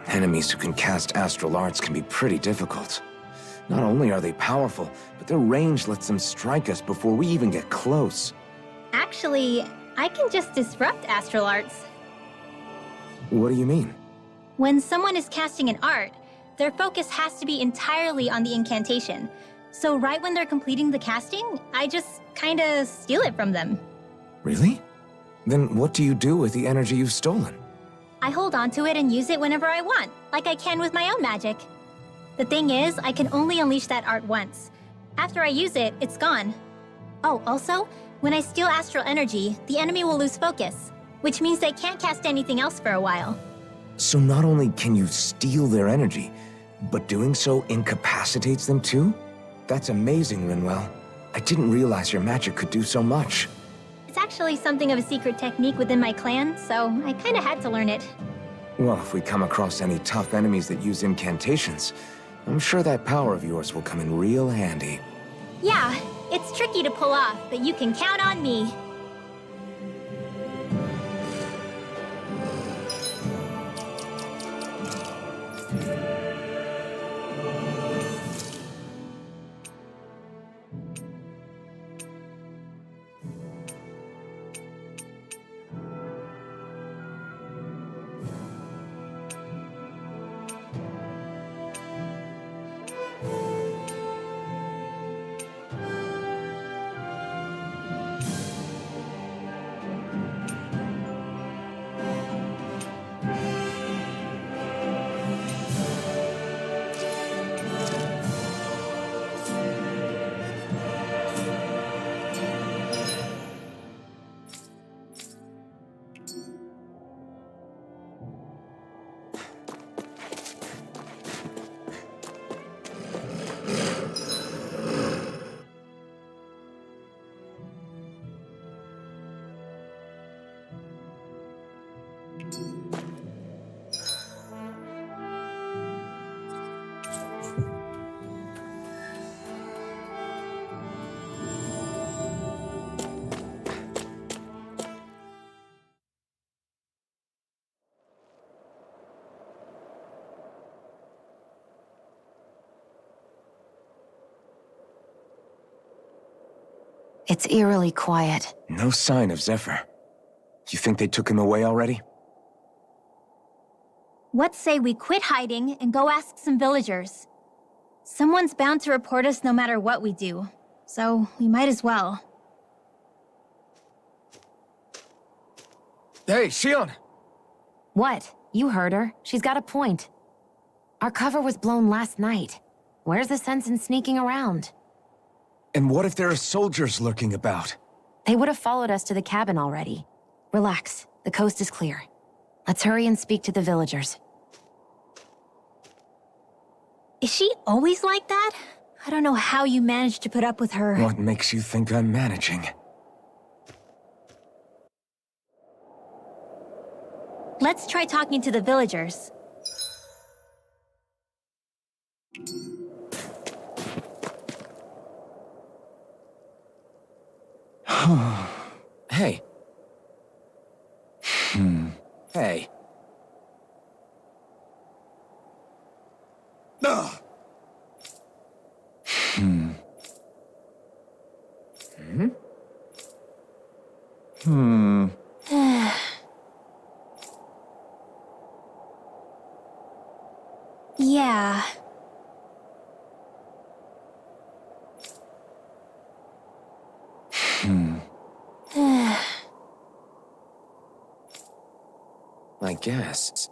Enemies who can cast astral arts can be pretty difficult. Not only are they powerful, but their range lets them strike us before we even get close. Actually, I can just disrupt astral arts. What do you mean? When someone is casting an art, their focus has to be entirely on the incantation. So right when they're completing the casting, I just kinda steal it from them. Really? Then what do you do with the energy you've stolen? I hold on to it and use it whenever I want, like I can with my own magic. The thing is, I can only unleash that art once. After I use it, it's gone. Oh, also, when I steal astral energy, the enemy will lose focus, which means they can't cast anything else for a while. So not only can you steal their energy, but doing so incapacitates them too? That's amazing, Rinwell. I didn't realize your magic could do so much. It's actually something of a secret technique within my clan, so I kinda had to learn it. Well, if we come across any tough enemies that use incantations, I'm sure that power of yours will come in real handy. Yeah, it's tricky to pull off, but you can count on me. It's eerily quiet. No sign of Zephyr. You think they took him away already? What say we quit hiding and go ask some villagers? Someone's bound to report us no matter what we do, so we might as well. Hey, Shion! What? You heard her. She's got a point. Our cover was blown last night. Where's the sense in sneaking around? And what if there are soldiers lurking about? They would have followed us to the cabin already. Relax. The coast is clear. Let's hurry and speak to the villagers. Is she always like that? I don't know how you managed to put up with her. What makes you think I'm managing? Let's try talking to the villagers. Hey. Hey. Ugh. Yeah. I guess.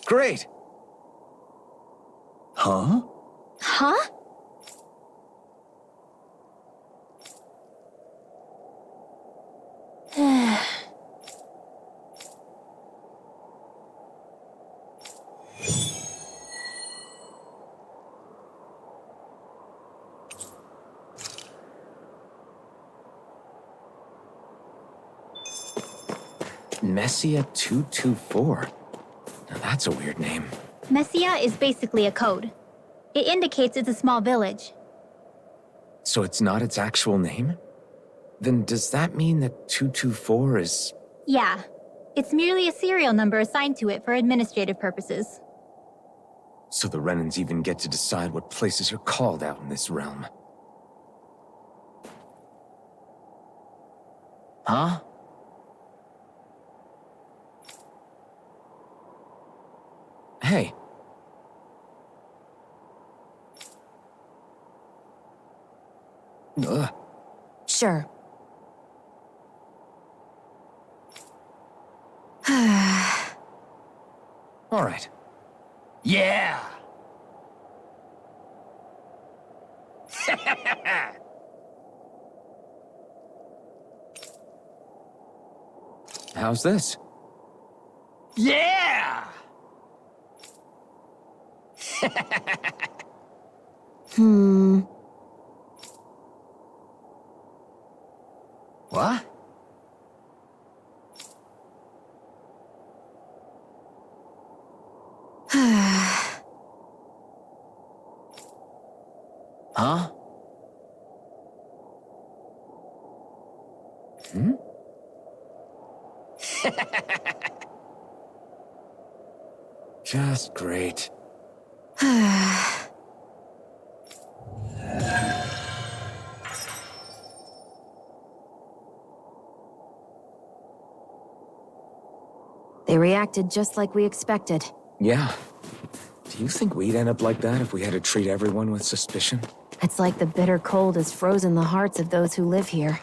Great! Huh? Huh? Messia 224. Now that's a weird name. Messia is basically a code. It indicates it's a small village. So it's not its actual name? Then does that mean that 224 is... Yeah. It's merely a serial number assigned to it for administrative purposes. So the Renans even get to decide what places are called out in this realm. Huh? Hey. Ugh. Sure. All right. Yeah! How's this? Yeah! What? Huh? Hmm? Just great. They reacted just like we expected. Yeah. Do you think we'd end up like that if we had to treat everyone with suspicion? It's like the bitter cold has frozen the hearts of those who live here.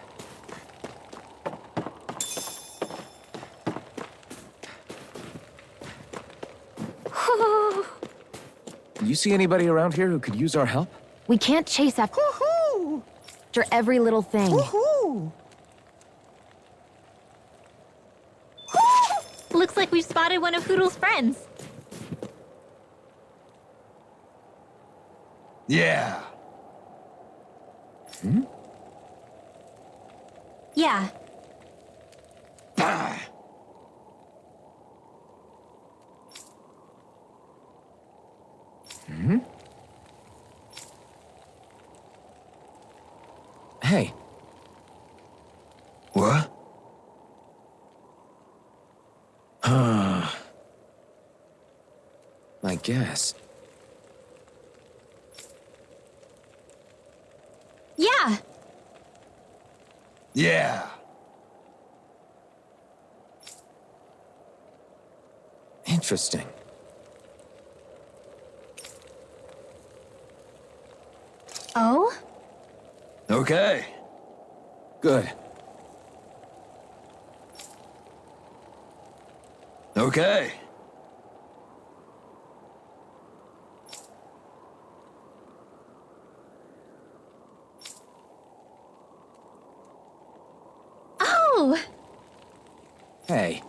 You see anybody around here who could use our help? We can't chase after every little thing. Looks like we've spotted one of Hoodle's friends. Yeah. Hmm? Yeah. Hmm? Hey. What? I guess. Yeah. Yeah. Interesting. Oh? Okay. Good. Okay. Oh! Hey.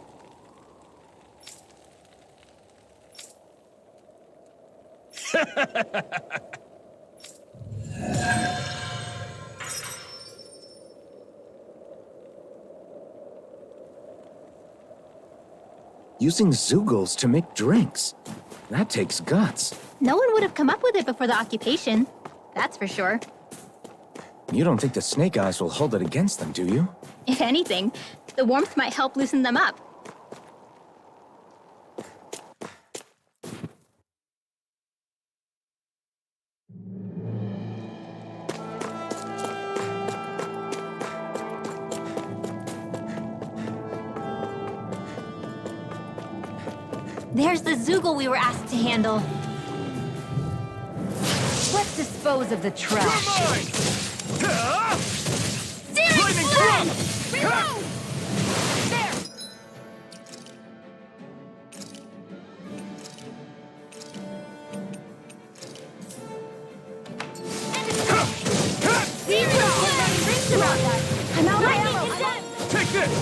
Using Zoogles to make drinks. That takes guts. No one would have come up with it before the occupation. That's for sure. You don't think the Snake Eyes will hold it against them, do you? If anything, the warmth might help loosen them up. There's the Zoogle we were asked to handle. Let's dispose of the trash. Lightning Run! Reload! There! I'm out of ammo. Take this!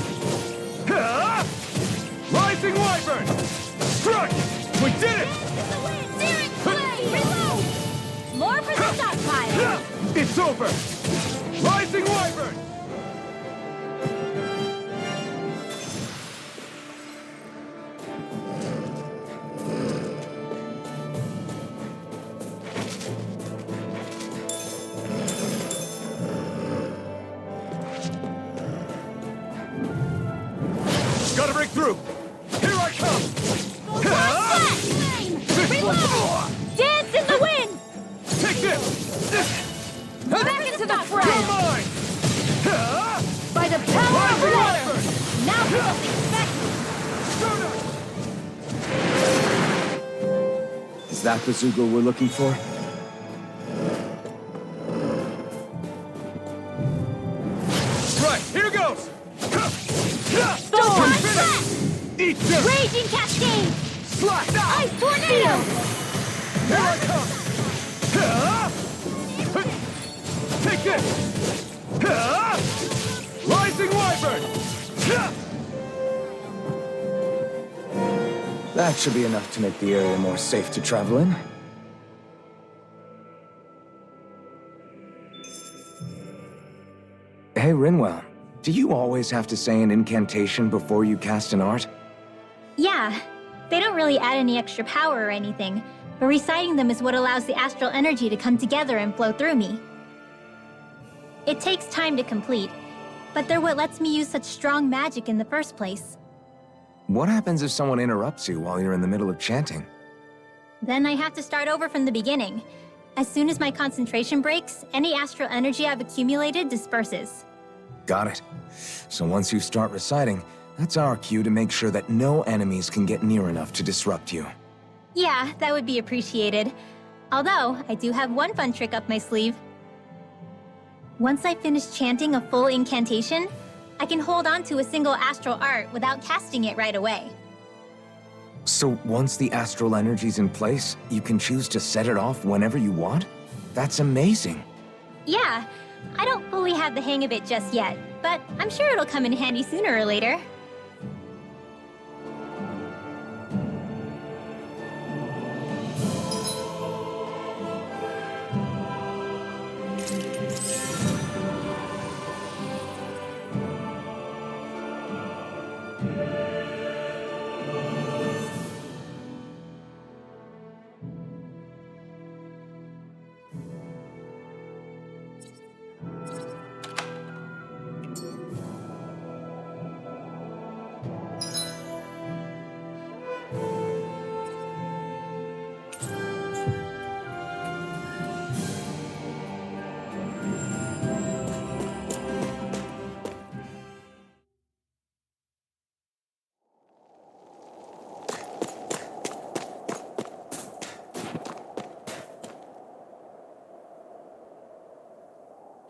Rising Wyvern! Strike! We did it! Reload! More for the stockpile! It's over! Rising Wyvern! Gotta break through! Dance in the wind! Take this! Back into the fray! You're mine! By the power of water! Now for the Is that the Zoogle we're looking for? Right, here goes! Storm! Eat this! Raging Cascade! Slash! Ice Tornado! Here I come! Take this! Rising Wyvern! That should be enough to make the area more safe to travel in. Hey, Rinwell, do you always have to say an incantation before you cast an art? Yeah, they don't really add any extra power or anything, but reciting them is what allows the astral energy to come together and flow through me. It takes time to complete, but they're what lets me use such strong magic in the first place. What happens if someone interrupts you while you're in the middle of chanting? Then I have to start over from the beginning. As soon as my concentration breaks, any astral energy I've accumulated disperses. Got it. So once you start reciting, that's our cue to make sure that no enemies can get near enough to disrupt you. Yeah, that would be appreciated. Although, I do have one fun trick up my sleeve. Once I finish chanting a full incantation, I can hold on to a single astral art without casting it right away. So once the astral energy's in place, you can choose to set it off whenever you want? That's amazing. Yeah, I don't fully have the hang of it just yet, but I'm sure it'll come in handy sooner or later.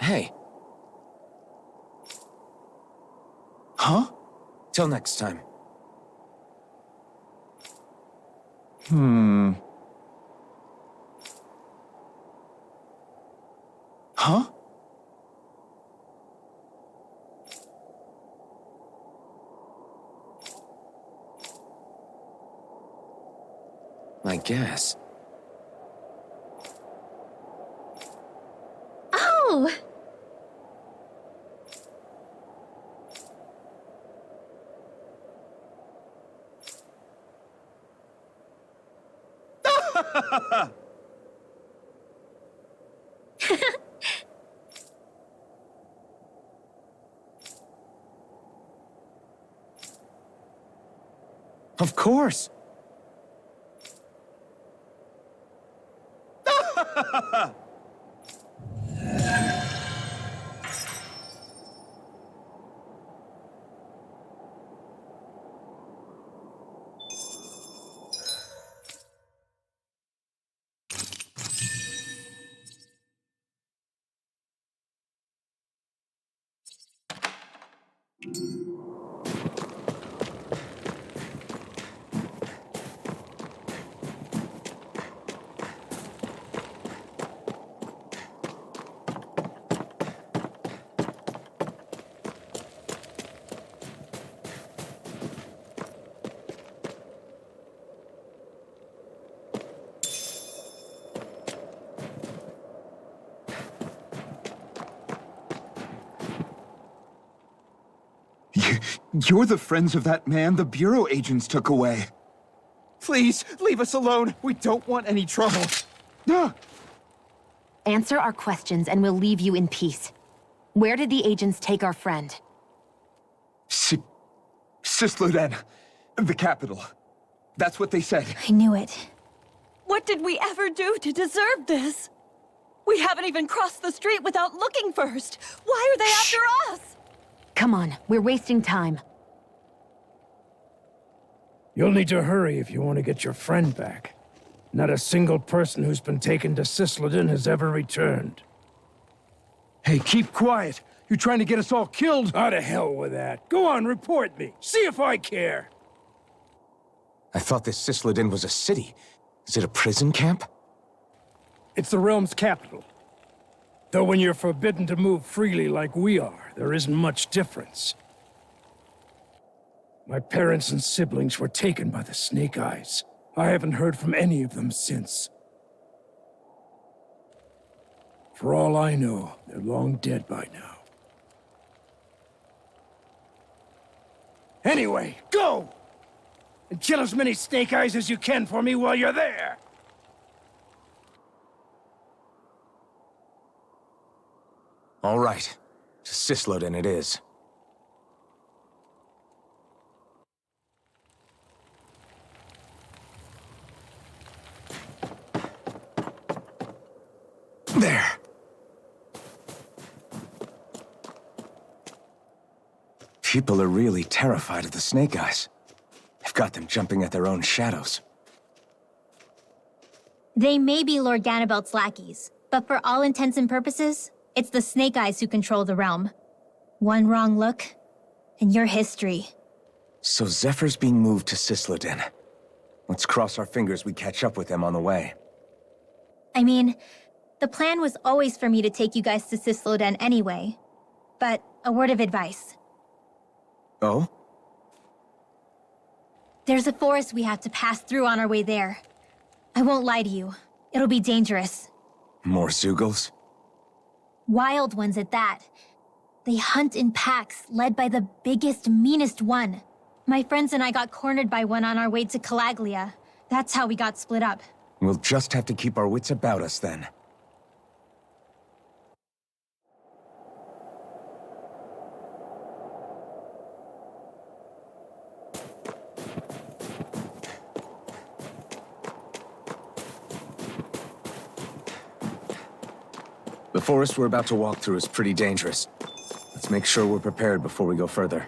Hey. Huh? Till next time. Huh? I guess. Oh! Of course. You're the friends of that man the Bureau agents took away. Please, leave us alone. We don't want any trouble. Ah, Answer our questions and we'll leave you in peace. Where did the agents take our friend? Sisluden, the capital. That's what they said. I knew it. What did we ever do to deserve this? We haven't even crossed the street without looking first. Why are they after us? Come on, we're wasting time. You'll need to hurry if you want to get your friend back. Not a single person who's been taken to Cislodin has ever returned. Hey, keep quiet. You trying to get us all killed? Out of hell with that. Go on, report me. See if I care. I thought this Cislodin was a city. Is it a prison camp? It's the realm's capital. Though when you're forbidden to move freely like we are, there isn't much difference. My parents and siblings were taken by the Snake Eyes. I haven't heard from any of them since. For all I know, they're long dead by now. Anyway, go! And kill as many Snake Eyes as you can for me while you're there! All right. To Cislodin it is. There. People are really terrified of the Snake Eyes. They've got them jumping at their own shadows. They may be Lord Ganabelt's lackeys, but for all intents and purposes, it's the Snake Eyes who control the realm. One wrong look, and your history. So Zephyr's being moved to Cislodin. Let's cross our fingers we catch up with them on the way. I mean, the plan was always for me to take you guys to Cislodin anyway. But a word of advice. Oh? There's a forest we have to pass through on our way there. I won't lie to you. It'll be dangerous. More Zeugles? Wild ones at that. They hunt in packs, led by the biggest, meanest one. My friends and I got cornered by one on our way to Calaglia. That's how we got split up. We'll just have to keep our wits about us then. The forest we're about to walk through is pretty dangerous. Let's make sure we're prepared before we go further.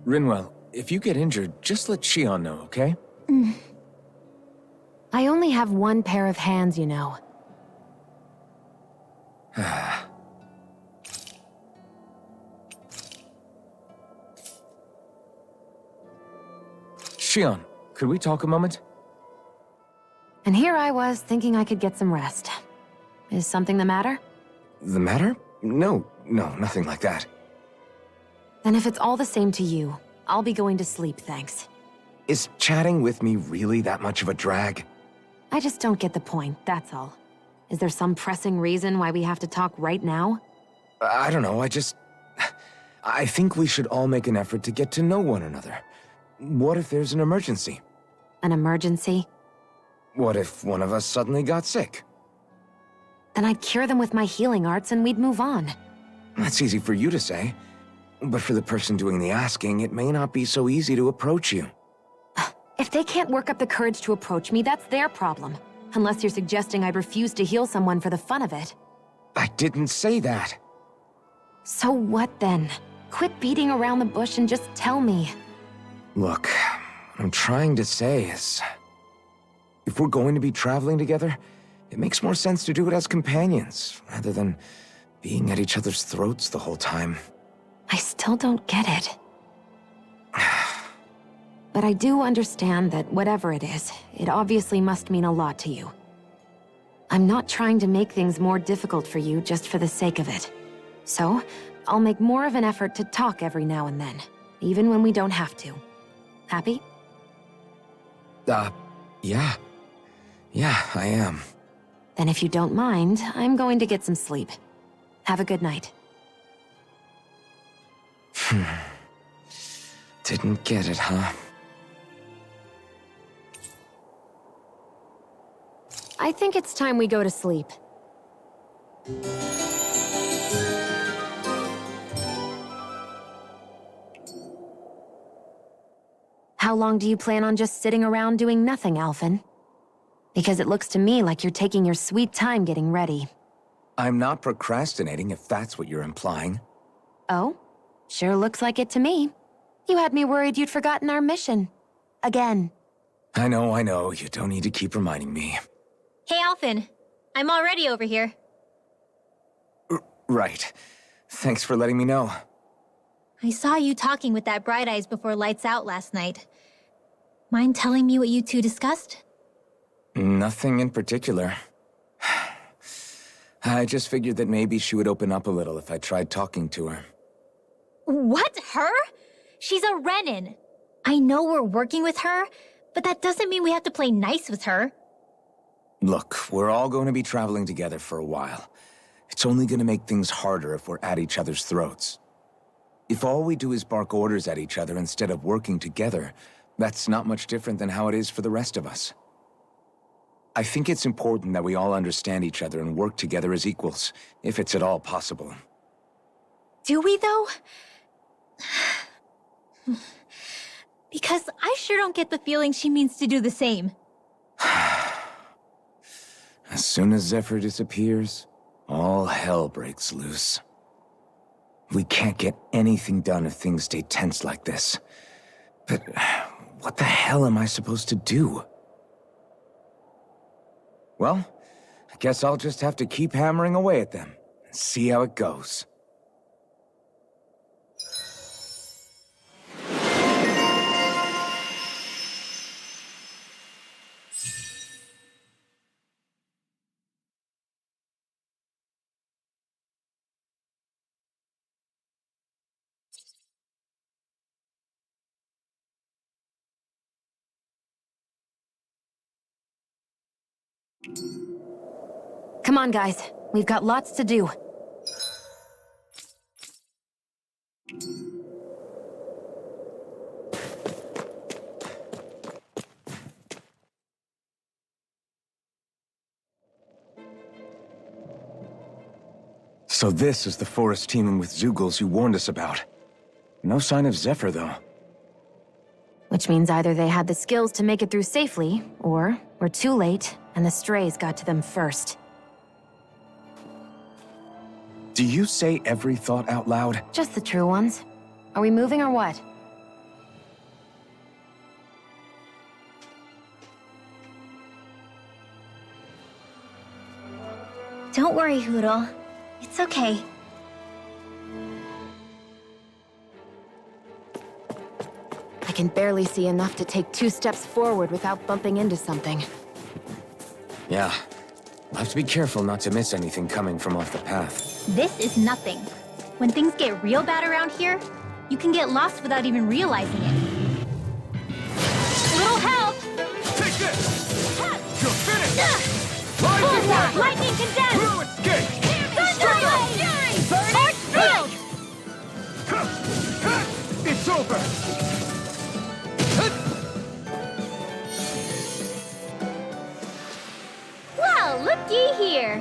Rinwell, if you get injured, just let Shion know, okay? I only have one pair of hands, you know. Shion, could we talk a moment? And here I was, thinking I could get some rest. Is something the matter? The matter? No, nothing like that. Then if it's all the same to you, I'll be going to sleep, thanks. Is chatting with me really that much of a drag? I just don't get the point, that's all. Is there some pressing reason why we have to talk right now? I don't know, I think we should all make an effort to get to know one another. What if there's an emergency? An emergency? What if one of us suddenly got sick? Then I'd cure them with my healing arts and we'd move on. That's easy for you to say. But for the person doing the asking, it may not be so easy to approach you. If they can't work up the courage to approach me, that's their problem. Unless you're suggesting I'd refuse to heal someone for the fun of it. I didn't say that. So what then? Quit beating around the bush and just tell me. Look, what I'm trying to say is... if we're going to be traveling together, it makes more sense to do it as companions, rather than being at each other's throats the whole time. I still don't get it. But I do understand that whatever it is, it obviously must mean a lot to you. I'm not trying to make things more difficult for you just for the sake of it. So, I'll make more of an effort to talk every now and then, even when we don't have to. Happy? Yeah. Yeah, I am. Then if you don't mind, I'm going to get some sleep. Have a good night. Didn't get it, huh? I think it's time we go to sleep. How long do you plan on just sitting around doing nothing, Alphen? Because it looks to me like you're taking your sweet time getting ready. I'm not procrastinating, if that's what you're implying. Oh? Sure looks like it to me. You had me worried you'd forgotten our mission. Again. I know. You don't need to keep reminding me. Hey, Alphen. I'm already over here. Right. Thanks for letting me know. I saw you talking with that Bright Eyes before lights out last night. Mind telling me what you two discussed? Nothing in particular. I just figured that maybe she would open up a little if I tried talking to her. What? Her? She's a Renin. I know we're working with her, but that doesn't mean we have to play nice with her. Look, we're all going to be traveling together for a while. It's only going to make things harder if we're at each other's throats. If all we do is bark orders at each other instead of working together, that's not much different than how it is for the rest of us. I think it's important that we all understand each other and work together as equals, if it's at all possible. Do we, though? Because I sure don't get the feeling she means to do the same. As soon as Zephyr disappears, all hell breaks loose. We can't get anything done if things stay tense like this. But what the hell am I supposed to do? Well, I guess I'll just have to keep hammering away at them and see how it goes. Come on, guys. We've got lots to do. So this is the forest teeming with Zeugles you warned us about. No sign of Zephyr, though. Which means either they had the skills to make it through safely, or we're too late, and the strays got to them first. Do you say every thought out loud? Just the true ones. Are we moving or what? Don't worry, Hoodle. It's okay. I can barely see enough to take 2 steps forward without bumping into something. Yeah. I'll have to be careful not to miss anything coming from off the path. This is nothing. When things get real bad around here, you can get lost without even realizing it. Little help! Take this! You're finished! Bullseye! Lightning condensed! Blue escape! Thunderblade! Fury! Arch field! It's over! Well, looky here.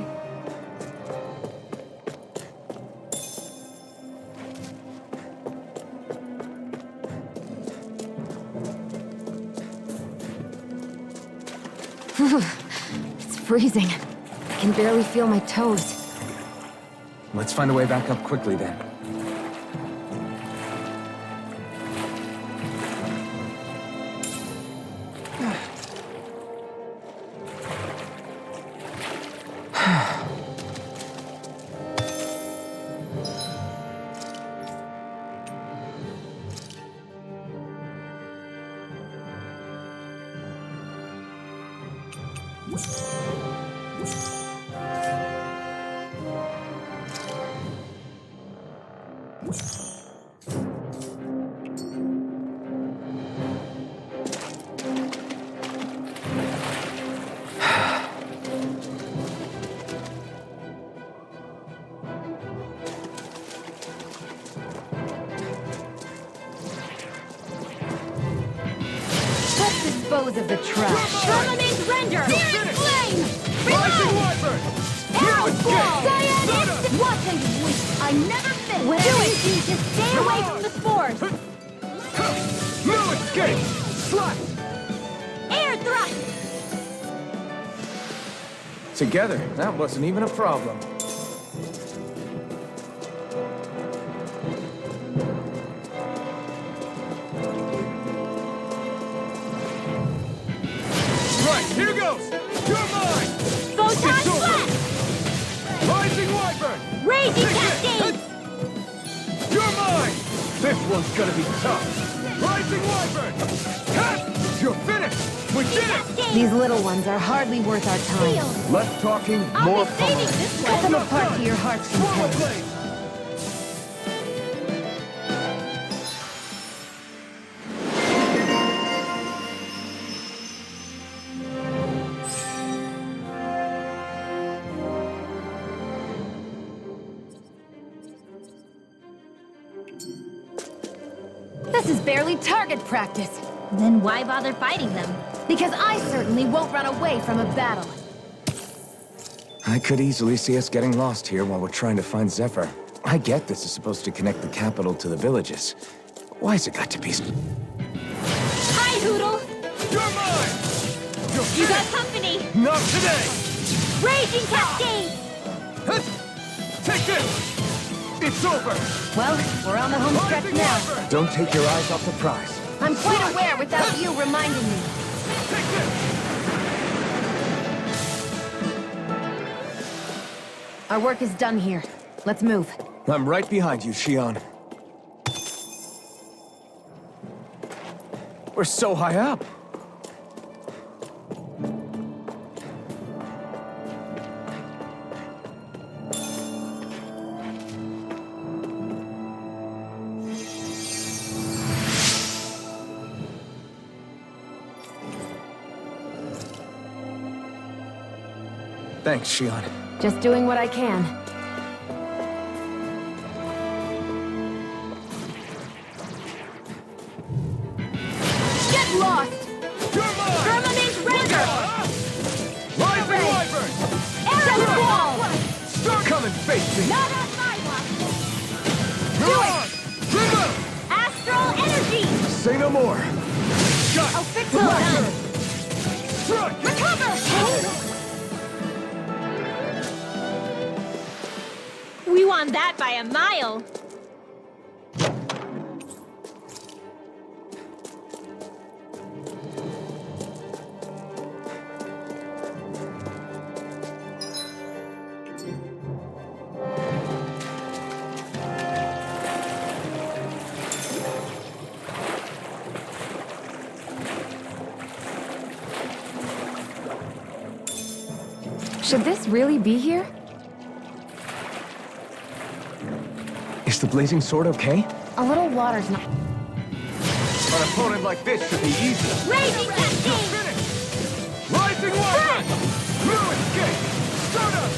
It's freezing. I can barely feel my toes. Let's find a way back up quickly, then. Let's dispose of the trash. Terminate render! Finish! Flame! Rising Wyvern! Arrow Blue ball! escape! Cyan! Watch and wait! I never miss! Do it! Just stay away from the spores! Blue escape! Slap! Air thrust! Together, that wasn't even a problem. Right, here goes! You're mine! Photon It's over. blast! Rising Wyvern! Raging Take it! cascade! You're mine! This one's gonna be tough! Rising Wyvern! Cut! You're finished! We did it! These little ones are hardly worth our time. Shield! Less talking, I'll more be saving pummeling. this Cut one! them apart to your heart's Swallow content. blade! This is barely target practice. Then why bother fighting them? Because I certainly won't run away from a battle. I could easily see us getting lost here while we're trying to find Zephyr. I get this is supposed to connect the capital to the villages. Why's it got to be... Hi, Hoodle! You're mine! You got company! Not today! Raging cascade! Take this! It's over! Well, we're on the home stretch Rising now. Wyvern! Don't take your eyes off the prize. I'm quite aware without you reminding me. Take this! Our work is done here. Let's move. I'm right behind you, Shion. We're so high up. Thanks, Shion. Just doing what I can. Get lost! You're mine! Firmament Render! Rising Hooray! Wyvern! Arrow wall! Come and face me! Not on my watch! Do it! River! Astral energy! Say no more! Shut! I'll fix Well it! done! Strike! Recover! We won that by a mile! Should this really be here? Is the blazing sword okay? A little water's not... An opponent like this should be easy. Raging cascade! Finish! Rising Wyvern! Blue escape! Stardust!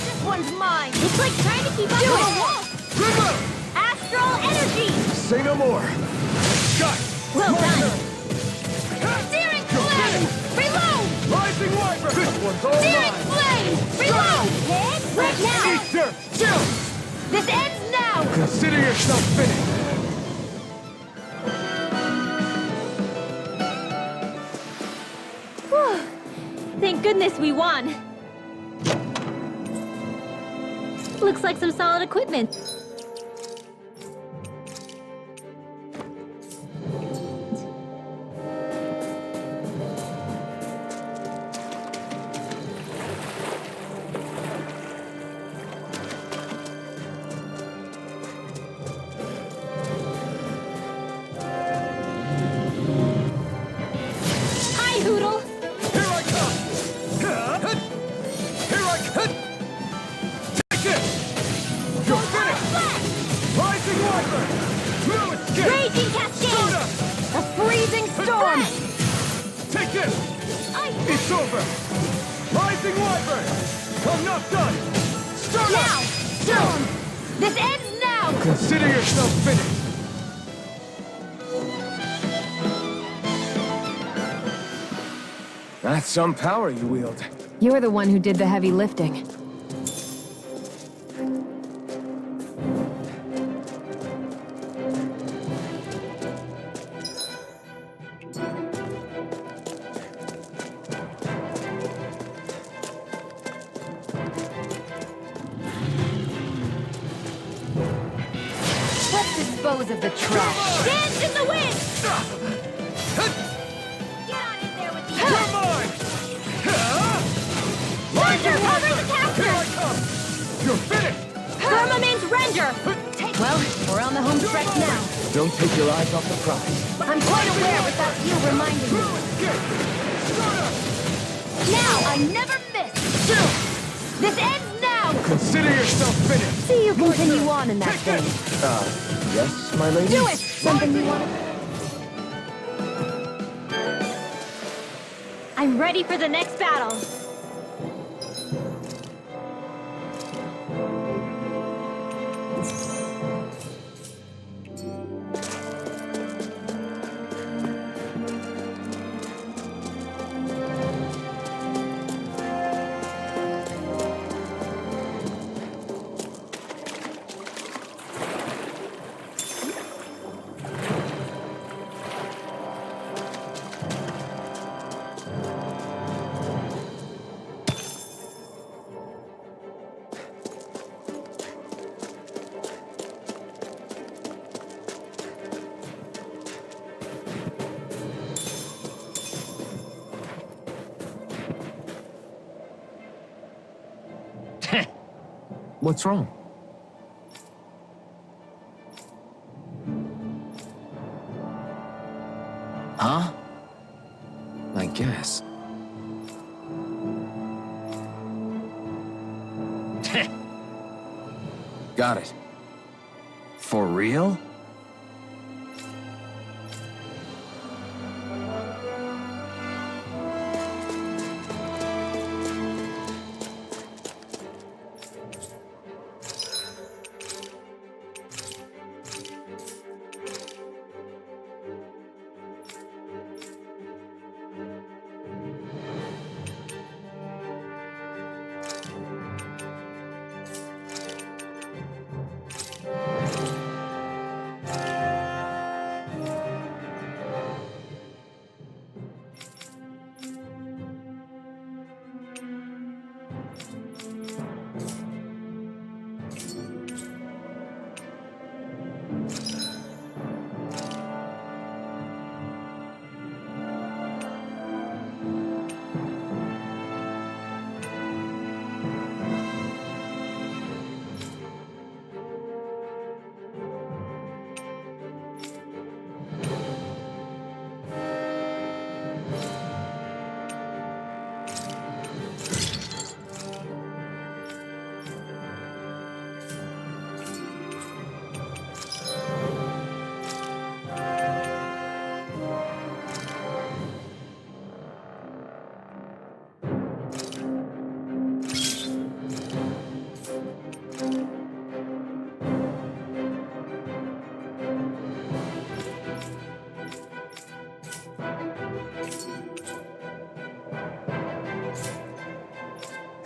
This one's mine! It's like trying to keep up with a wall! River! Astral energy! Say no more! Shut! Well done! Searing flame! Reload! Rising Wyvern! This one's all Searing mine! flame! Reload! Right now! Eat dirt! Chill! This ends now! Consider yourself finished! Whew. Thank goodness we won! Looks like some solid equipment. Hi, Hoodle! Here I come! Here I come! Take this! You're finished! Rising Wyvern! Blue escape! Raging cascade! Stardust! A freezing storm! Take this! It's over! Rising Wyvern! I'm not done! Stardust! Now! Storm! This ends now! Consider yourself finished! That's some power you wield. You're the one who did the heavy lifting. dispose of the trash. Dance in the wind! Get on in there with the You're mine! Ranger, cover the capture! Here I come! You're finished! Burma means Ranger! Well, we're on the home stretch now. Don't take your eyes off the prize. I'm quite aware without you reminding me. Now I never miss! This ends now! Consider yourself finished! See you continue on in that vein. Yes, my lady? Do it! Something you want to... I'm ready for the next battle. What's wrong? Huh? I guess. Got it. For real?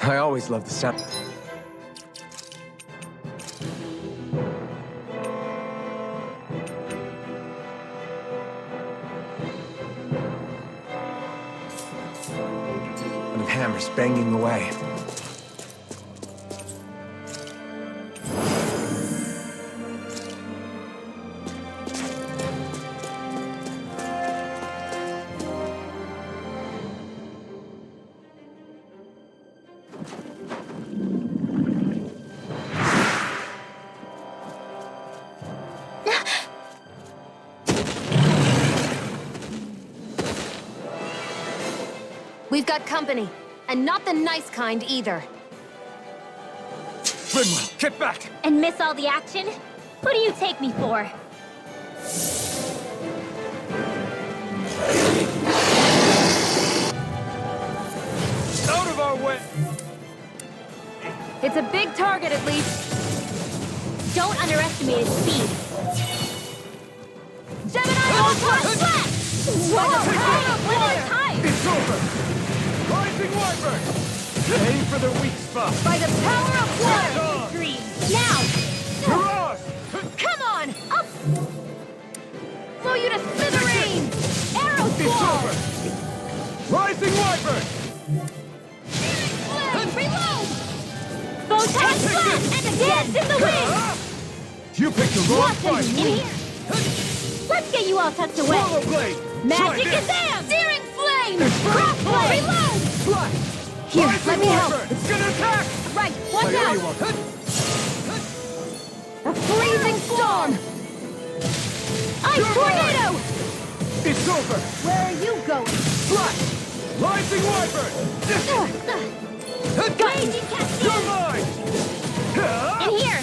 I always love the sound. Of hammers banging away. We've got company, and not the nice kind either. Rinwell, get back! And miss all the action? Who do you take me for? Out of our way! It's a big target, at least. Don't underestimate its speed. Gemini Ultron Slash! One more time! It's over! Rising Wyvern! Aim for the weak spot! By the power of water! On! Green. Now! Mirage! Come on! Up! Blow you to smithereens! Arrow It's Squall! over! Rising Wyvern! Flame! Reload! Photon Slash! And again! Dance in the wind! You picked the wrong fight! In here! Let's get you all tucked away! Swallow blade! Magic Try is in! Searing flame! It's Crossblade! Reload! Fly! Here, let me help. It's gonna attack! Right, watch out! A freezing storm! Ice tornado! It's over! Where are you going? Fly! Rising Wyvern! Blazing cascade! You're mine! In here!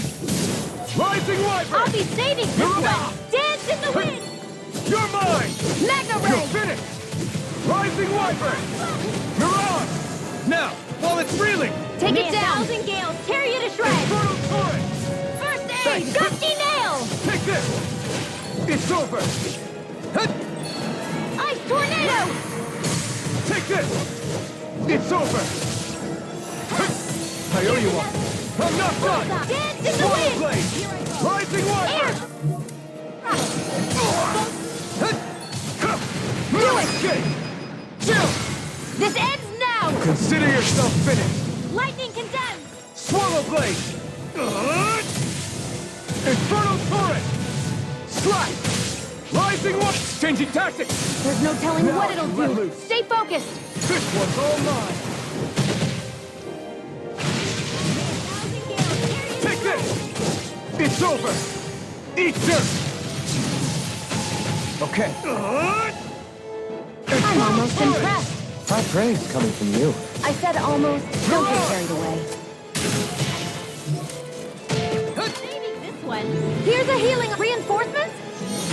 Rising Wyvern! I'll be saving this one! Dance in the wind! You're mine! Mega You're ray! finished! Rising Wyvern! Mirage! Now, while it's reeling! Take it down! Thousand gales tear you to shreds! Infernal Torrent! First aid! Gusty nail! Take this! It's over! Ice tornado! Take this! It's over! I owe you one! I'm not done! Dance in the Swallow wind! blade! Rising Wyvern! Do it! Chill! This ends now! Consider yourself finished! Lightning condemned! Swallow blade! Infernal torrent! Strike! Rising one! Changing tactics! There's no telling Now what it'll let do! loose. Stay focused! This one's all mine! Take this! It's over! Eat dirt! Okay. I'm almost impressed! High praise coming from you. I said almost. Don't get carried away. Saving this one! Here's a healing reinforcements.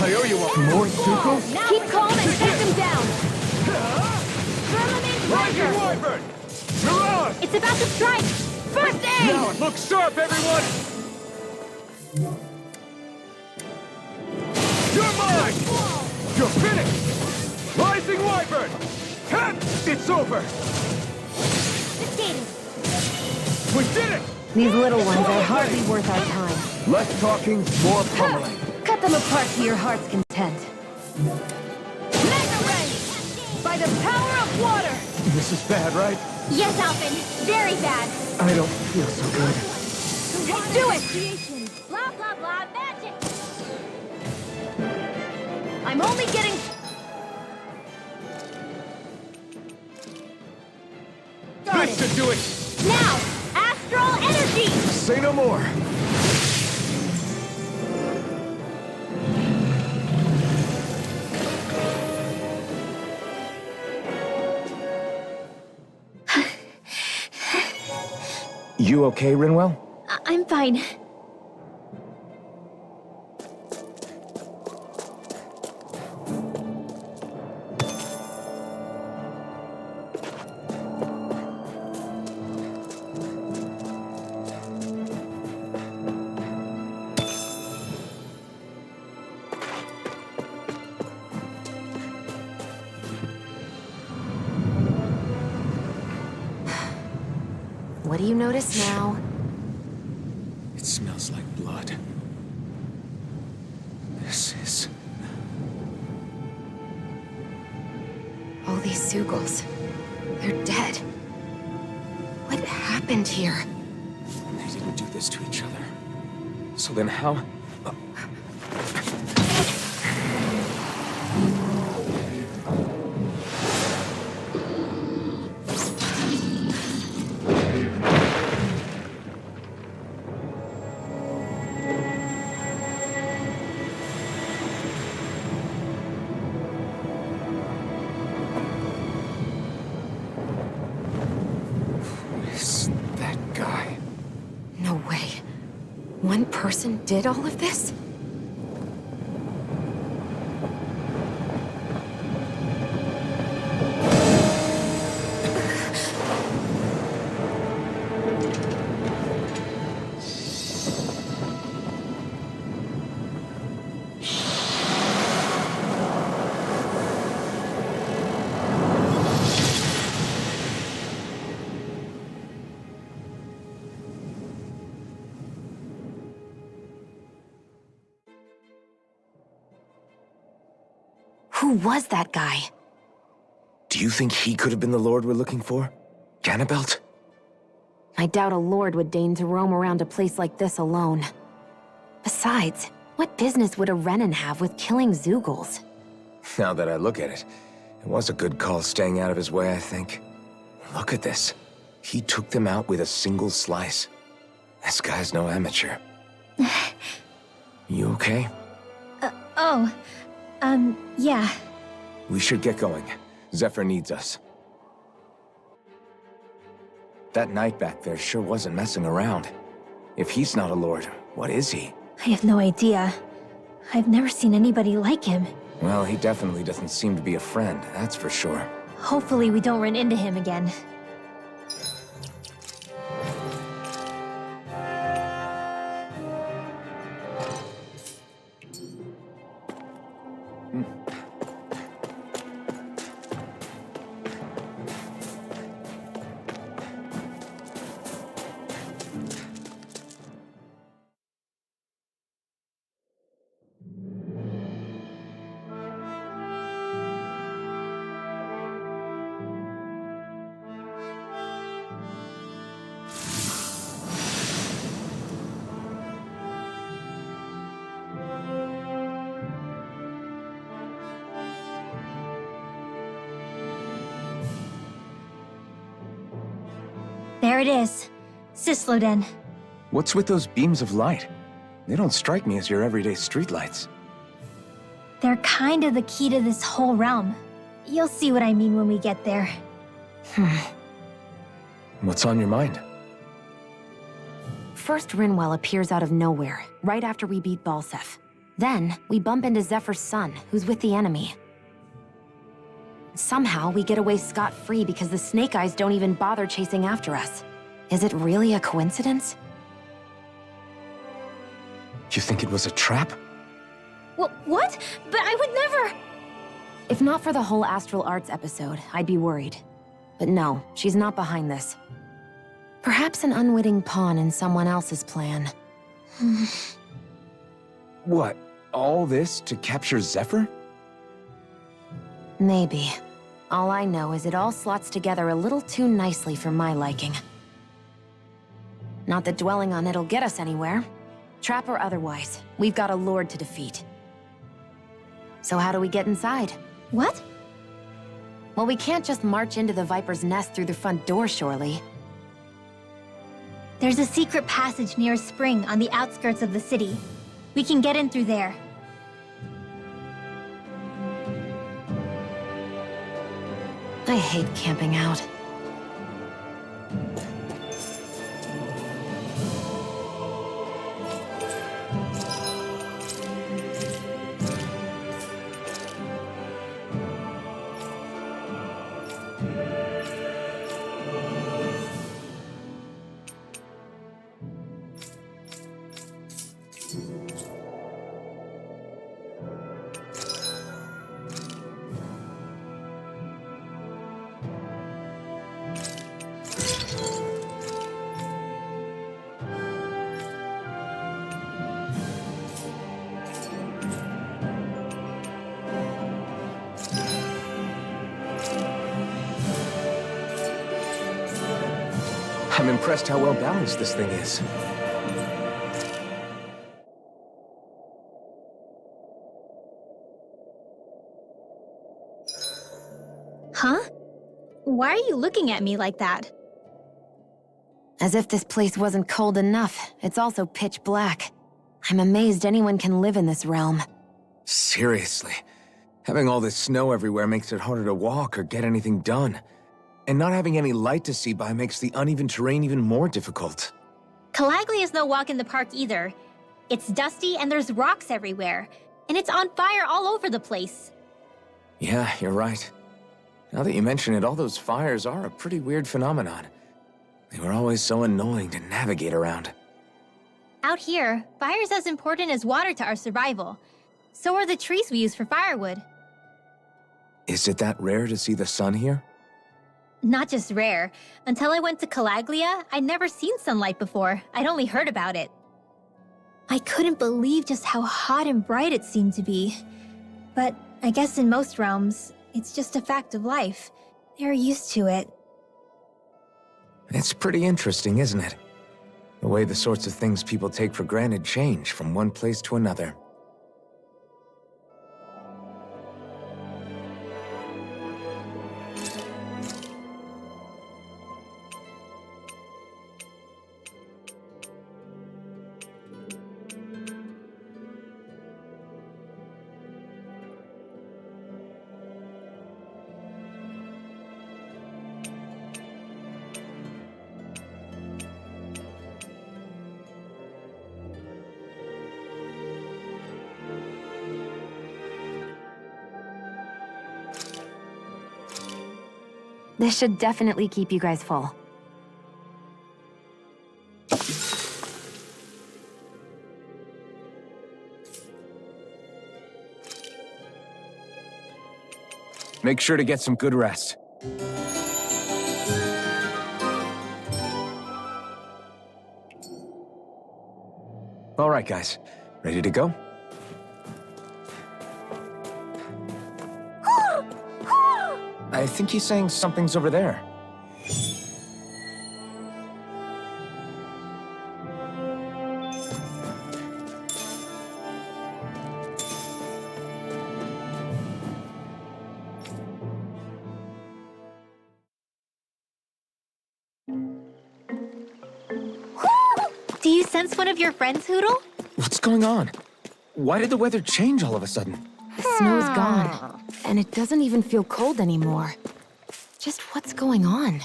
I owe you one. More Sukos? Keep calm and take them down. Firmament Rising Rider! Wyvern! Mirage! It's about to strike! First aid! Now it looks sharp, everyone! You're mine! You're finished! Rising Wyvern! Cat! It's over! Escaping! We did it! These little ones are hardly worth our time. Less talking, more pummeling. Cut them apart to your heart's content. Mega ray! By the power of water! This is bad, right? Yes, Alvin! Very bad! I don't feel so good. Do it! Blah, blah, blah, magic! I'm only getting... This should do it! Now! Astral energy! Say no more! You okay, Rinwell? I'm fine. What do you notice now? It smells like blood. This is... All these Sugals. They're dead. What happened here? They didn't do this to each other. So then how... is that guy? No way. One person did all of this? Who was that guy? Do you think he could have been the Lord we're looking for? Ganabelt? I doubt a lord would deign to roam around a place like this alone. Besides, what business would a Renan have with killing Zeugles? Now that I look at it, it was a good call staying out of his way, I think. Look at this. He took them out with a single slice. This guy's no amateur. You okay? Yeah. We should get going. Zephyr needs us. That knight back there sure wasn't messing around. If he's not a lord, what is he? I have no idea. I've never seen anybody like him. Well, he definitely doesn't seem to be a friend, that's for sure. Hopefully we don't run into him again. There it is. Sisloden. What's with those beams of light? They don't strike me as your everyday streetlights. They're kind of the key to this whole realm. You'll see what I mean when we get there. What's on your mind? First, Rinwell appears out of nowhere, right after we beat Balsef. Then, we bump into Zephyr's son, who's with the enemy. Somehow, we get away scot-free because the Snake Eyes don't even bother chasing after us. Is it really a coincidence? You think it was a trap? What? But I would never... If not for the whole Astral Arts episode, I'd be worried. But no, she's not behind this. Perhaps an unwitting pawn in someone else's plan. What? All this to capture Zephyr? Maybe. All I know is it all slots together a little too nicely for my liking. Not that dwelling on it'll get us anywhere. Trap or otherwise, we've got a lord to defeat. So how do we get inside? What? Well, we can't just march into the Viper's nest through the front door, surely. There's a secret passage near a spring on the outskirts of the city. We can get in through there. I hate camping out. I'm impressed how well balanced this thing is. Huh? Why are you looking at me like that? As if this place wasn't cold enough, it's also pitch black. I'm amazed anyone can live in this realm. Seriously. Having all this snow everywhere makes it harder to walk or get anything done. And not having any light to see by makes the uneven terrain even more difficult. Calaglia is no walk in the park either. It's dusty and there's rocks everywhere. And it's on fire all over the place. Yeah, you're right. Now that you mention it, all those fires are a pretty weird phenomenon. They were always so annoying to navigate around. Out here, fire's as important as water to our survival. So are the trees we use for firewood. Is it that rare to see the sun here? Not just rare. Until I went to Calaglia, I'd never seen sunlight before. I'd only heard about it. I couldn't believe just how hot and bright it seemed to be. But I guess in most realms, it's just a fact of life. They're used to it. It's pretty interesting, isn't it? The way the sorts of things people take for granted change from one place to another. This should definitely keep you guys full. Make sure to get some good rest. All right, guys. Ready to go? I think he's saying something's over there. Do you sense one of your friends, Hoodle? What's going on? Why did the weather change all of a sudden? The snow's gone, and it doesn't even feel cold anymore. Just what's going on?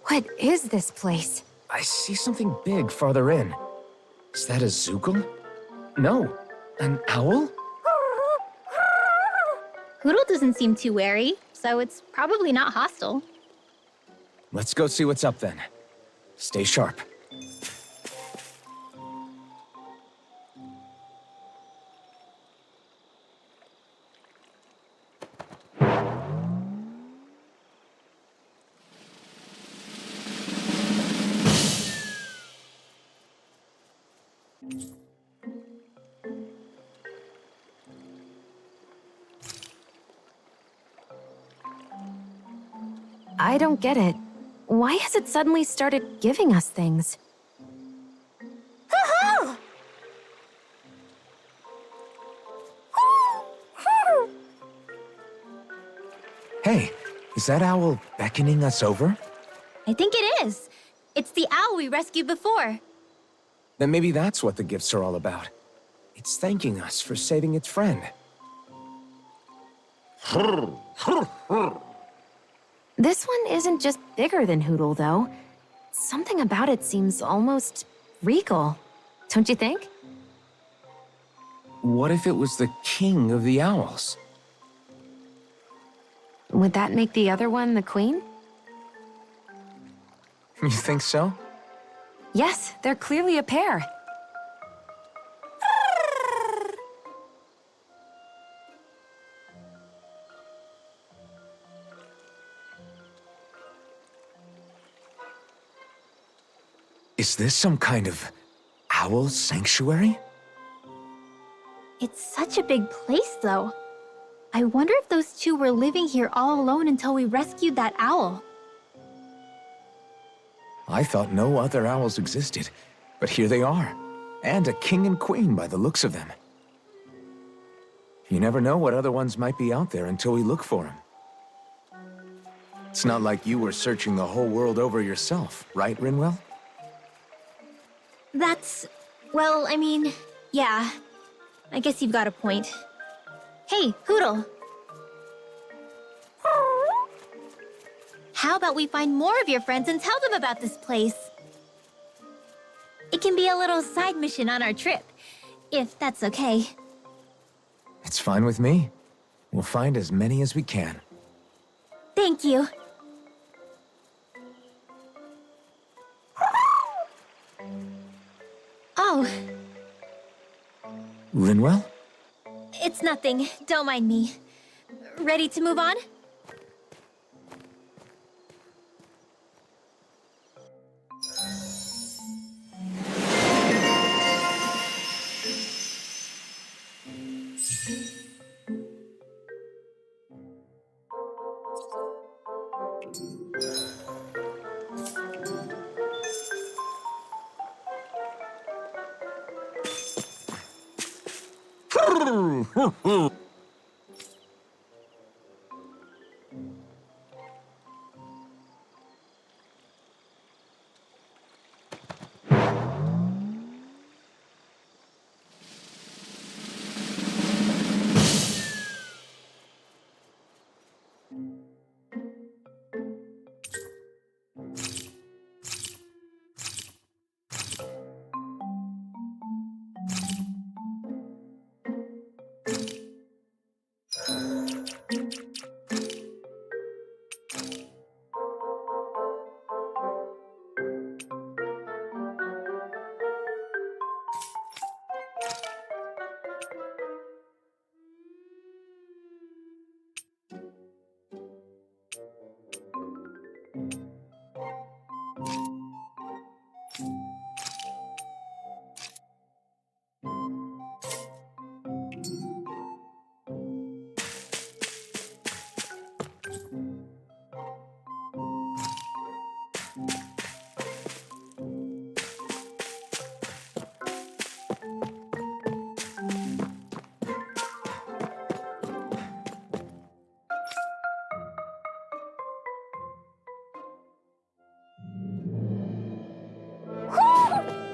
What is this place? I see something big farther in. Is that a Zookle? No, an owl? Hoodle doesn't seem too wary, so it's probably not hostile. Let's go see what's up then. Stay sharp. I don't get it. Why has it suddenly started giving us things? Hey, is that owl beckoning us over? I think it is. It's the owl we rescued before. Then maybe that's what the gifts are all about. It's thanking us for saving its friend. This one isn't just bigger than Hoodle, though. Something about it seems almost regal. Don't you think? What if it was the king of the owls? Would that make the other one the queen? You think so? Yes, they're clearly a pair. Is this some kind of owl sanctuary? It's such a big place, though. I wonder if those two were living here all alone until we rescued that owl. I thought no other owls existed, but here they are. And a king and queen by the looks of them. You never know what other ones might be out there until we look for them. It's not like you were searching the whole world over yourself, right, Rinwell? Well, I mean, yeah. I guess you've got a point. Hey, Hoodle. How about we find more of your friends and tell them about this place? It can be a little side mission on our trip, if that's okay. It's fine with me. We'll find as many as we can. Thank you. Oh, Rinwell? it's nothing. Don't mind me. Ready to move on?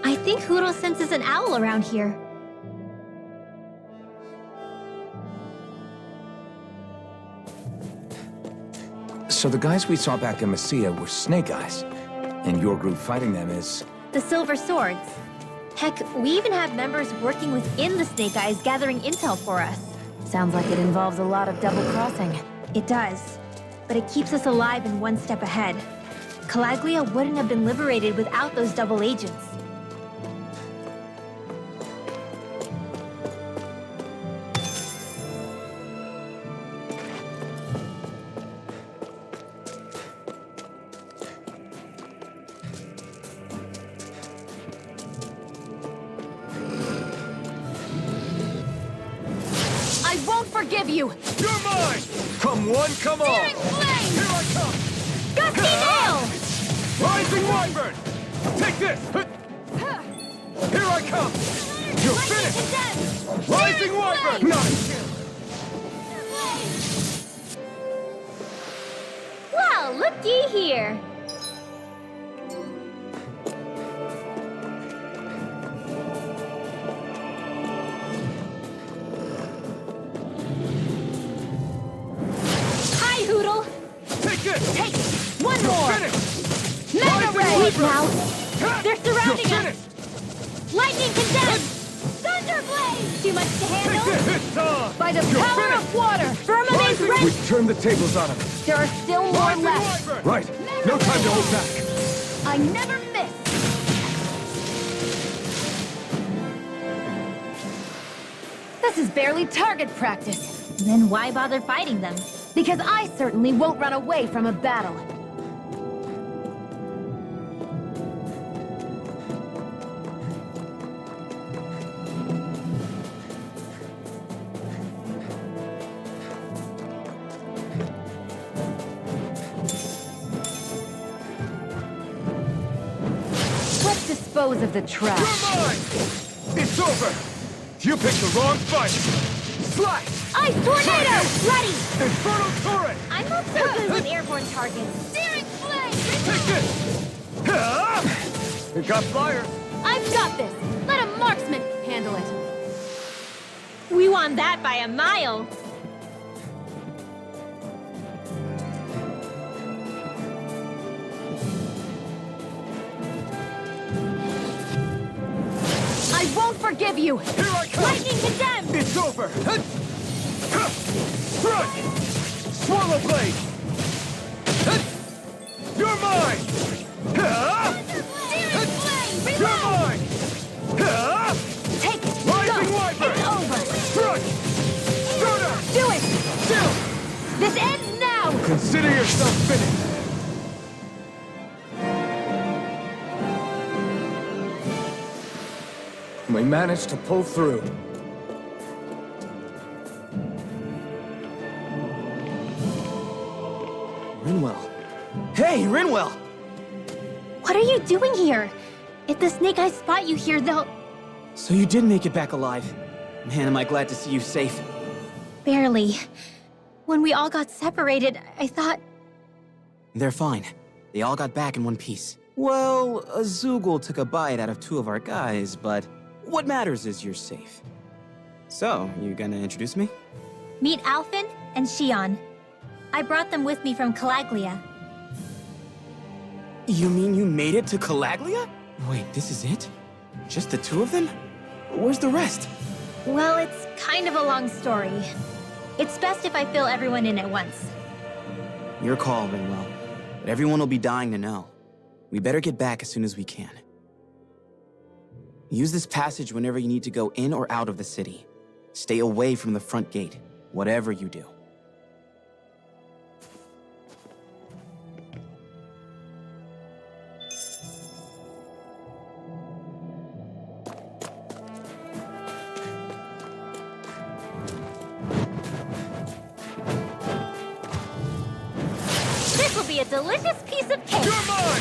I think Hootle senses an owl around here. So the guys we saw back in Messia were Snake Eyes, and your group fighting them is... The Silver Swords. Heck, we even have members working within the Snake Eyes gathering intel for us. Sounds like it involves a lot of double-crossing. It does. But it keeps us alive and one step ahead. Calaglia wouldn't have been liberated without those double agents. I won't forgive you! You're mine! Come one, come all! Searing flame! Here I come! Gusty Nail! Rising Wyvern! Take this! Here I come! You're finished! Rising Wyvern! Nice! Well, looky here. Hi, Hootle. Take this! Take it. One You're more. finished! Mega Rising Ray! Wait now. Ha! They're surrounding You're us. finished! Lightning condemned. Thunderblade. Too much to Take handle. this! It's on! By the You're power finished! of water! Firmament Rising- ready. We've turned the tables on him. There are still more Rising left! Wyvern! Right. No time to hold back. I never miss! This is barely target practice. Then why bother fighting them? Because I certainly won't run away from a battle. Let's dispose of the trash. You're mine! It's over! You picked the wrong fight! Slash! Ice Tornado! Ready! Infernal Torrent! I'm not so good with airborne targets. Searing flame! Take this! Ah! It got fire! I've got this! Let a marksman handle it! We won that by a mile. I won't forgive you! Here I come! Lightning condemned! It's over! Run! Swallow Blade! You're mine! You're mine! Take it! Rising Go! Wyvern! It's over! Run! Shooter! Do it! Still! This ends now! Consider yourself finished! We managed to pull through. Rinwell. Hey, Rinwell! What are you doing here? If the Snake Eyes spot you here, they'll... So you did make it back alive. Man, am I glad to see you safe. Barely. When we all got separated, I thought... They're fine. They all got back in one piece. Well, Azugul took a bite out of 2 of our guys, but what matters is you're safe. So, you gonna introduce me? Meet Alphen and Shion. I brought them with me from Calaglia. You mean you made it to Calaglia? Wait, this is it? Just the 2 of them? Where's the rest? Well, it's kind of a long story. It's best if I fill everyone in at once. Your call, Rinwell. But everyone will be dying to know. We better get back as soon as we can. Use this passage whenever you need to go in or out of the city. Stay away from the front gate, whatever you do. This will be a delicious piece of cake! You're mine!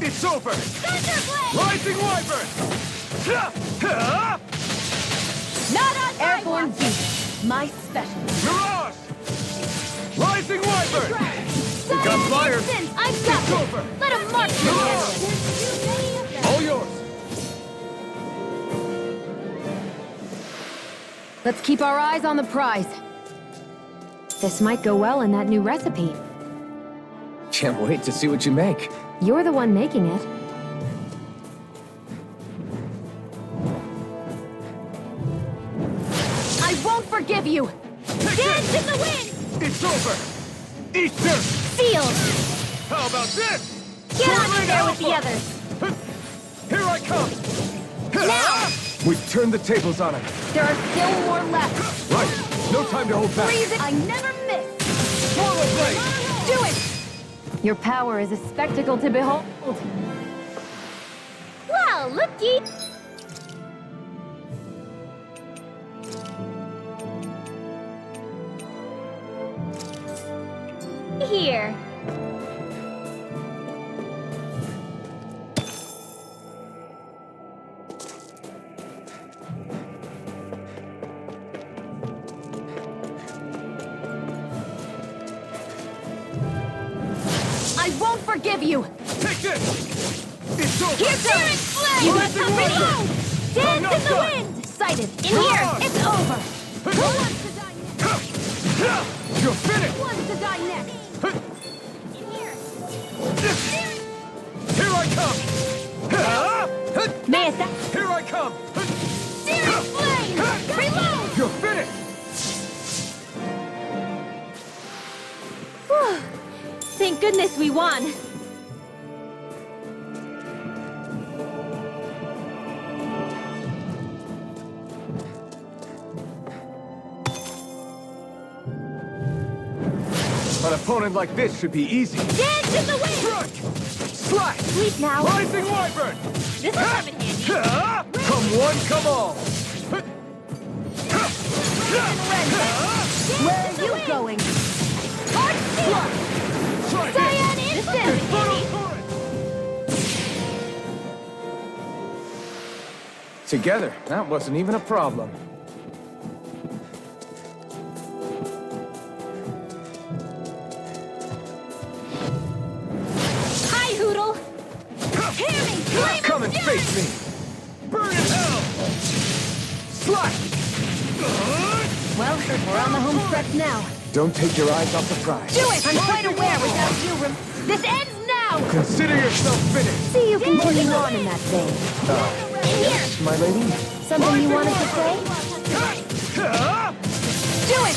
It's over! Thunderblade! Rising Wyvern! Not on Airborne Beast, my specialty. Mirage! Rising Wyvern! We got fire. I've got It's it! over! Let him march me! All yours! Let's keep our eyes on the prize. This might go well in that new recipe. Can't wait to see what you make. You're the one making it. I won't forgive you! Dance in the wind! It's over! Easter! Sealed! How about this? Get on Torment in there with the Alpha! others! Here I come! Now! We've turned the tables on him. There are still more left. Right. No time to hold back. Freeze it! I never miss! Swallow blade! Do it! Your power is a spectacle to behold. Well, looky! Here. I won't forgive you! Take this! It's over! Here goes! Flame! You Rising company! Wyvern! Dance in not the done. wind! Sighted! In here! It's over! Who wants to die next? You're finished! Who wants to die next? In here! Here I come! May it that Here I come! searing flame! Reload! You're finished! Thank goodness we won. An opponent like this should be easy. Dance in the wind! Strike! Slash! Sleep now. Rising Wyvern! This will come in handy. Come one, come all! Where are you going? Hard steel! Try Cyan this! instant! Funnel torrent! Together, that wasn't even a problem. Hi, Hoodle! Hear me! Flame Come of and fury! face me! Burn in hell! Slash! Well, we're on the home stretch now. Don't take your eyes off the prize. Do it! I'm quite aware without you. This ends now! Consider yourself finished! See you continue on in that vein. Yes, my lady. Something you wanted to say? Do it!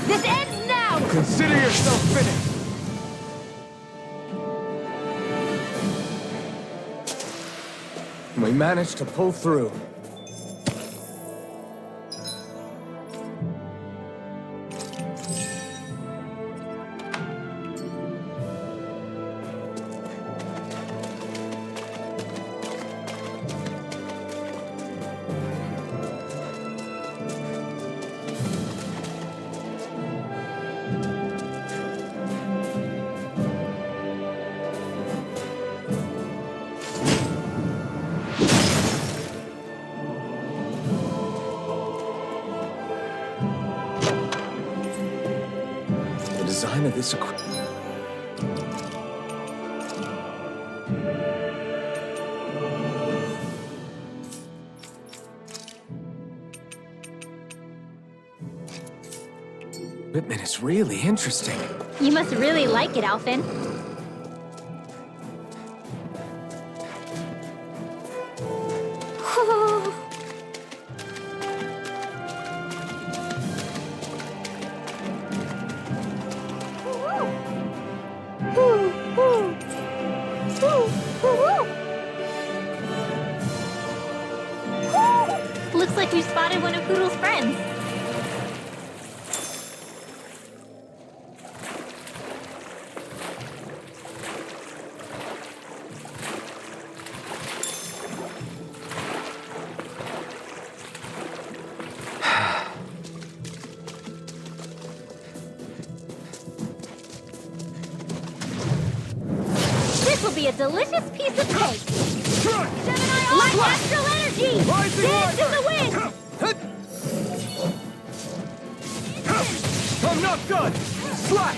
This ends now! Consider yourself finished! We managed to pull through. design of this equipment. Equipment is really interesting. You must really like it, Alphen. Looks like we spotted one of Poodle's friends. This will be a delicious piece of cake. Light astral energy! Dance in the wind! I'm not done! Slack!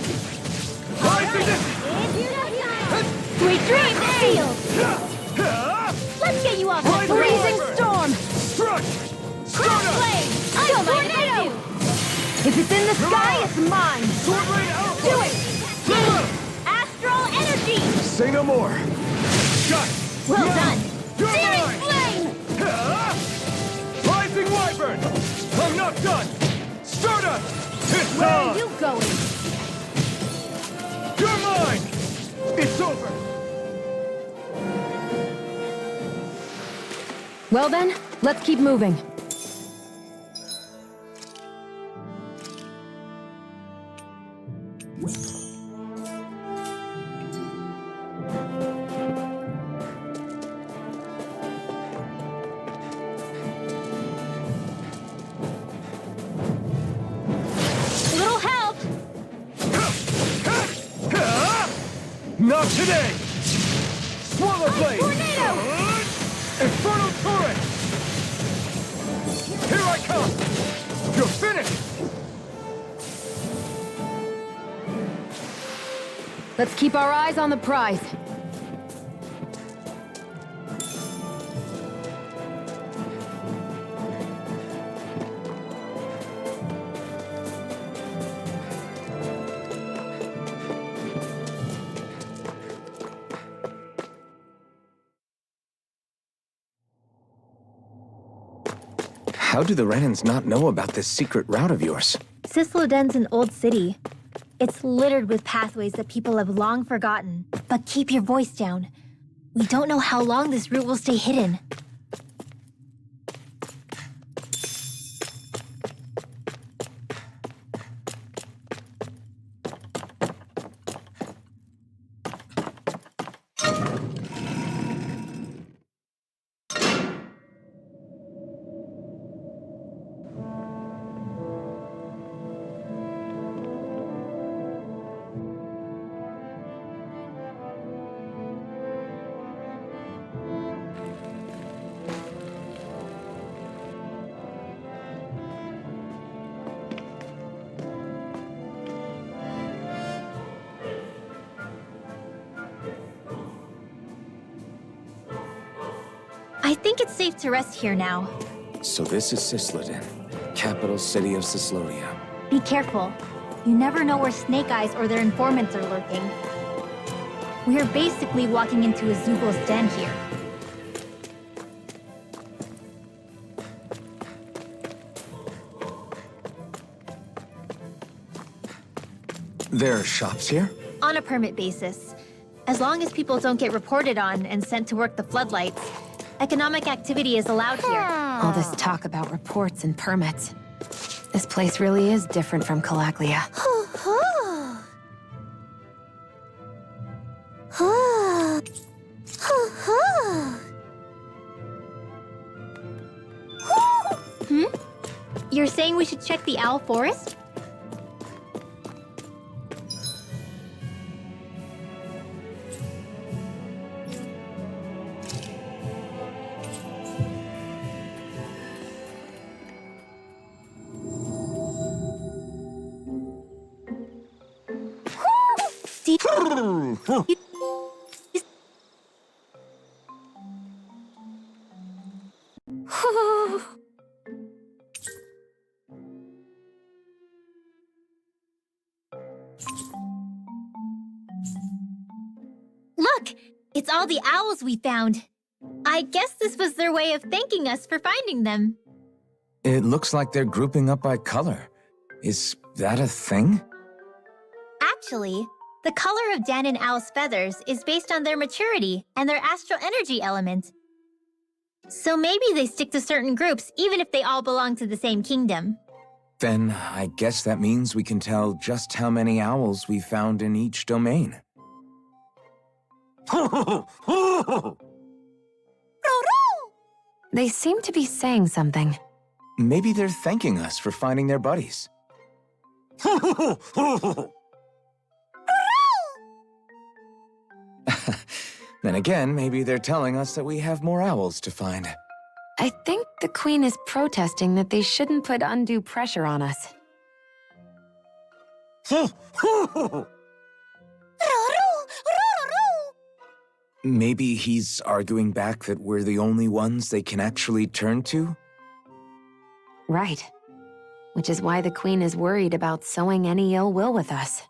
Rising Sweet dreams, Field! Let's get you off the freezing storm! Struck! Cross blade! Ice tornado! If it's in the sky, it's mine! Sword rain output! Do it! Astral energy! Say no more! Shut! Well done! You're Searing mine! flame! Rising wyvern! I'm not done! Stardust! It's Where on! are you going? You're mine! It's over! Well then, let's keep moving. Little help! Not today! Swallow blade! Tornado! Infernal torrent! Here I come! You're finished! Let's keep our eyes on the prize. How do the Renans not know about this secret route of yours? Cisloden's an old city. It's littered with pathways that people have long forgotten. But keep your voice down. We don't know how long this route will stay hidden. I think it's safe to rest here now. So this is Cisloden, capital city of Cislodia. Be careful. You never know where Snake Eyes or their informants are lurking. We are basically walking into a Zugol's den here. There are shops here? On a permit basis. As long as people don't get reported on and sent to work the floodlights, economic activity is allowed here. All this talk about reports and permits. This place really is different from Calaglia. You're saying we should check the Owl Forest? Look! It's all the owls we found. I guess this was their way of thanking us for finding them. It looks like they're grouping up by color. Is that a thing? Actually, the color of Dan and Owl's feathers is based on their maturity and their astral energy element. So maybe they stick to certain groups even if they all belong to the same kingdom. Then I guess that means we can tell just how many owls we found in each domain. They seem to be saying something. Maybe they're thanking us for finding their buddies. Then again, maybe they're telling us that we have more owls to find. I think the Queen is protesting that they shouldn't put undue pressure on us. Maybe he's arguing back that we're the only ones they can actually turn to? Right. Which is why the Queen is worried about sowing any ill will with us.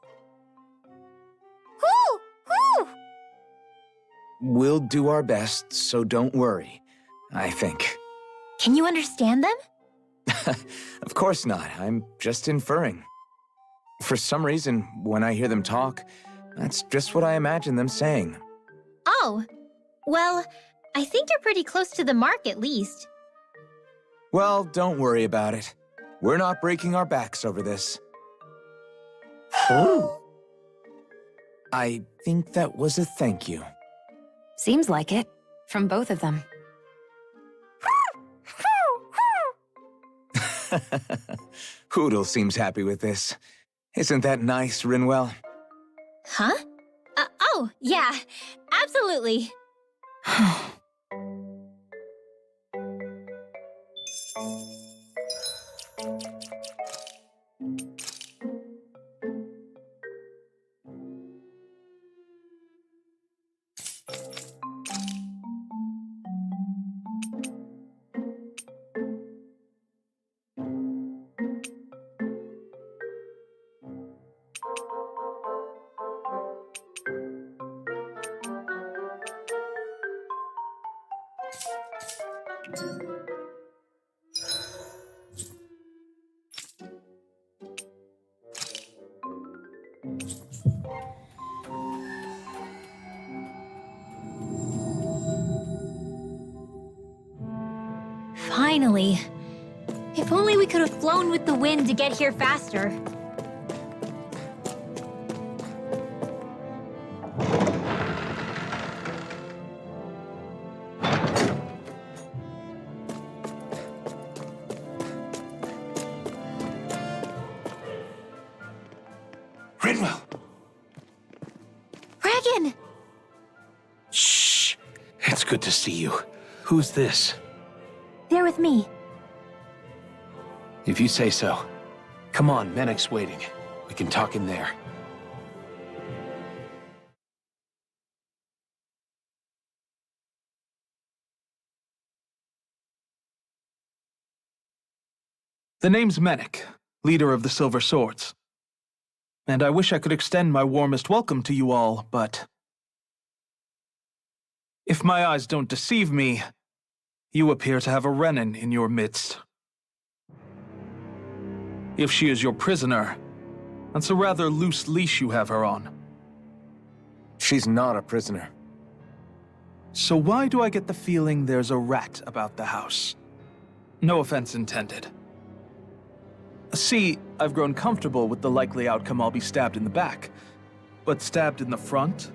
We'll do our best, so don't worry, I think. Can you understand them? Of course not. I'm just inferring. For some reason, when I hear them talk, that's just what I imagine them saying. Oh, well, I think you're pretty close to the mark at least. Well, don't worry about it. We're not breaking our backs over this. I think that was a thank you. Seems like it, from both of them. Hoodle seems happy with this. Isn't that nice, Rinwell? Huh? Oh, yeah, absolutely. Finally. If only we could have flown with the wind to get here faster. Rinwell! Regan! Shh! It's good to see you. Who's this? They're with me. If you say so. Come on, Menek's waiting. We can talk in there. The name's Menek, leader of the Silver Swords. And I wish I could extend my warmest welcome to you all, but if my eyes don't deceive me, you appear to have a Renin in your midst. If she is your prisoner, that's a rather loose leash you have her on. She's not a prisoner. So why do I get the feeling there's a rat about the house? No offense intended. See, I've grown comfortable with the likely outcome I'll be stabbed in the back. But stabbed in the front?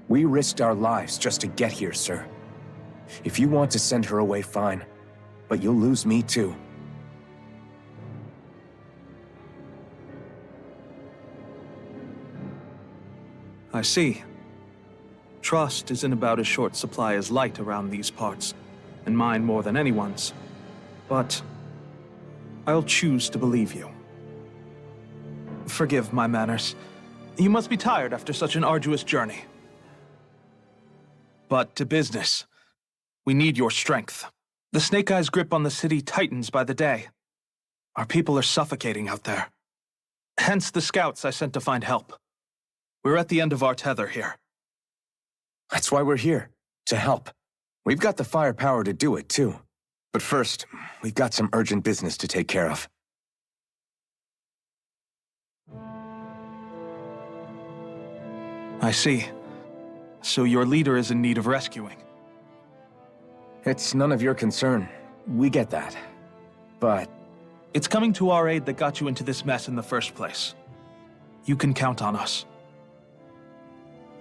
We risked our lives just to get here, sir. If you want to send her away, fine. But you'll lose me too. I see. Trust is in about as short supply as light around these parts, and mine more than anyone's. But I'll choose to believe you. Forgive my manners. You must be tired after such an arduous journey. But to business. We need your strength. The Snake Eyes' grip on the city tightens by the day. Our people are suffocating out there. Hence the scouts I sent to find help. We're at the end of our tether here. That's why we're here, to help. We've got the firepower to do it, too. But first, we've got some urgent business to take care of. I see. So your leader is in need of rescuing. It's none of your concern. We get that. But It's coming to our aid that got you into this mess in the first place. You can count on us.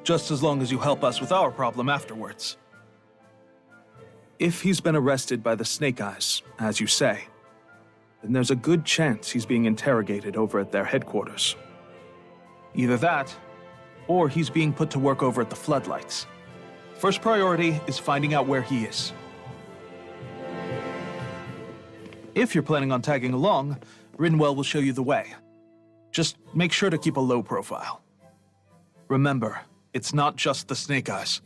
Just as long as you help us with our problem afterwards. If he's been arrested by the Snake Eyes, as you say, then there's a good chance he's being interrogated over at their headquarters. Either that, or he's being put to work over at the Floodlights. First priority is finding out where he is. If you're planning on tagging along, Rinwell will show you the way. Just make sure to keep a low profile. Remember, it's not just the Snake Eyes.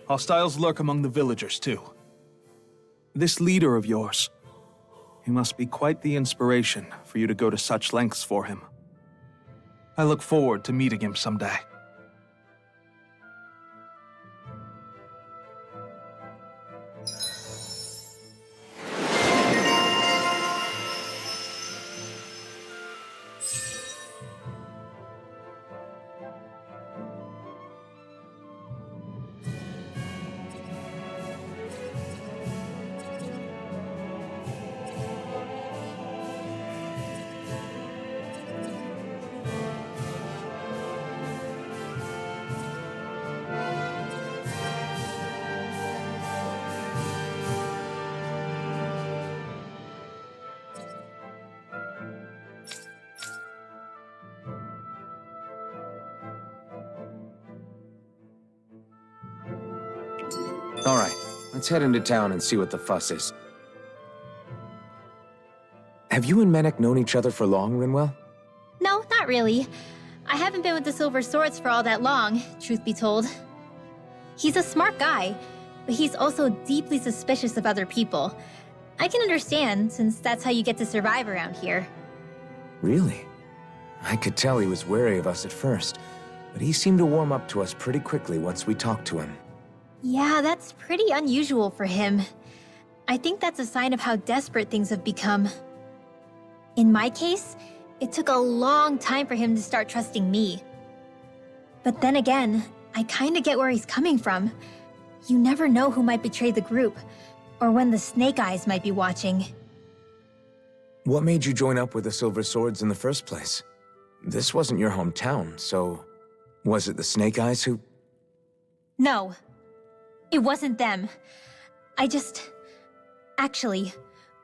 Hostiles lurk among the villagers, too. This leader of yours, he must be quite the inspiration for you to go to such lengths for him. I look forward to meeting him someday. all right, let's head into town and see what the fuss is. Have you and Menek known each other for long, Rinwell? No, not really. I haven't been with the Silver Swords for all that long, truth be told. He's a smart guy, but he's also deeply suspicious of other people. I can understand, since that's how you get to survive around here. Really? I could tell he was wary of us at first, but he seemed to warm up to us pretty quickly once we talked to him. Yeah, that's pretty unusual for him. I think that's a sign of how desperate things have become. In my case, it took a long time for him to start trusting me. But then again, I kinda get where he's coming from. You never know who might betray the group, or when the Snake Eyes might be watching. What made you join up with the Silver Swords in the first place? This wasn't your hometown, so was it the Snake Eyes who... No, it wasn't them. Actually,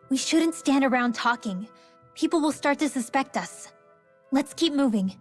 we shouldn't stand around talking. People will start to suspect us. Let's keep moving.